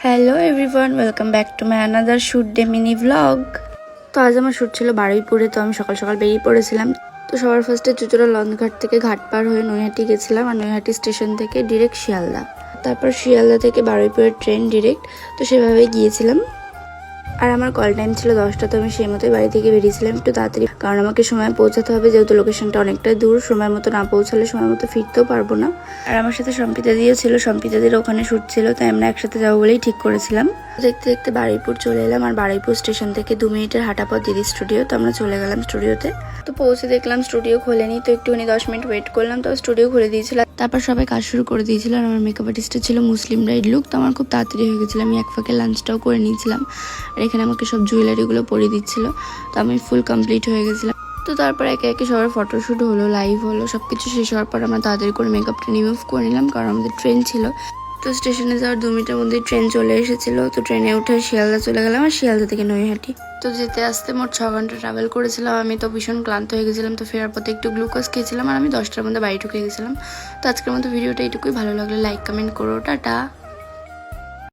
Hello everyone, welcome back to my another shoot day mini vlog. তো আজ আমার shoot ছিল বারুইপুরে, তো আমি সকাল সকাল বেরিয়ে পড়েছিলাম। তো সবার ফার্স্টে চুচুড়া লঞ্চঘাট থেকে ঘাট পার হয়ে নৈহাটি গেছিলাম, আর নৈহাটি স্টেশন থেকে ডিরেক্ট শিয়ালদা, তারপর শিয়ালদা থেকে বারুইপুরের ট্রেন ডিরেক্ট, তো সেভাবেই গিয়েছিলাম। আর আমার কল টাইম ছিল 10টা, তো আমি সেই মতোই বাড়ি থেকে বেরিয়েছিলাম একটু তাড়াতাড়ি, কারণ আমাকে সময় পৌঁছাতে হবে, যেহেতু লোকেশনটা অনেকটাই দূর। সময় মতো না পৌঁছালে সময় মতো ফিরতেও পারবো না। আর আমার সাথে সম্পিতা দিও ছিল, সম্পিতা দির ওখানে শ্যুট ছিল, তাই আমরা একসাথে যাবো বলেই ঠিক করেছিলাম। দেখতে দেখতে বারুইপুর চলে এলাম, আর বারুইপুর স্টেশন থেকে 2 মিনিটের হাঁটা পথ দিদির স্টুডিও। তো আমরা চলে গেলাম স্টুডিওতে। তো পৌঁছে দেখলাম স্টুডিও খোলেনি, তো একটুখানি 10 মিনিট ওয়েট করলাম, তো স্টুডিও খুলে দিয়েছিল। তারপর সবাই কাজ শুরু করে দিয়েছিল, আর আমার মেকআপ আর্টিস্টটা ছিল মুসলিম ব্রাইড লুক। তো আমার খুব তাড়াতাড়ি হয়ে গেছিলো, আমি এক ফাঁকে লাঞ্চটাও করে নিয়েছিলাম, আর এখানে আমাকে সব জুয়েলারিগুলো পরিয়ে দিচ্ছিল। তো আমি ফুল কমপ্লিট হয়ে গেছিলাম। তো তারপর একে একে সবার ফটোশ্যুট হলো, লাইভ হলো, সবকিছু শেষ হওয়ার পর আমরা তাড়াতাড়ি করে মেকআপটা রিমুভ করে নিলাম, কারণ আমাদের ট্রেন ছিল। তো স্টেশনে যাওয়ার 2 মিনিটের মধ্যে ট্রেন চলে এসেছিল। তো ট্রেনে উঠে শিয়ালদা চলে গেলাম, আর শিয়ালদা থেকে নৈহাটি। তো যেতে আসতে মোট 6 ঘন্টা ট্রাভেল করেছিলাম। আমি তো ভীষণ ক্লান্ত হয়ে গেছিলাম, তো ফেরার পথে একটু গ্লুকোজ খেয়েছিলাম, আর আমি 10টার মধ্যে বাড়ি ঢুকে গেছিলাম। তো আজকের মতো ভিডিওটা এইটুকুই। ভালো লাগলে লাইক কমেন্ট করো। টাটা।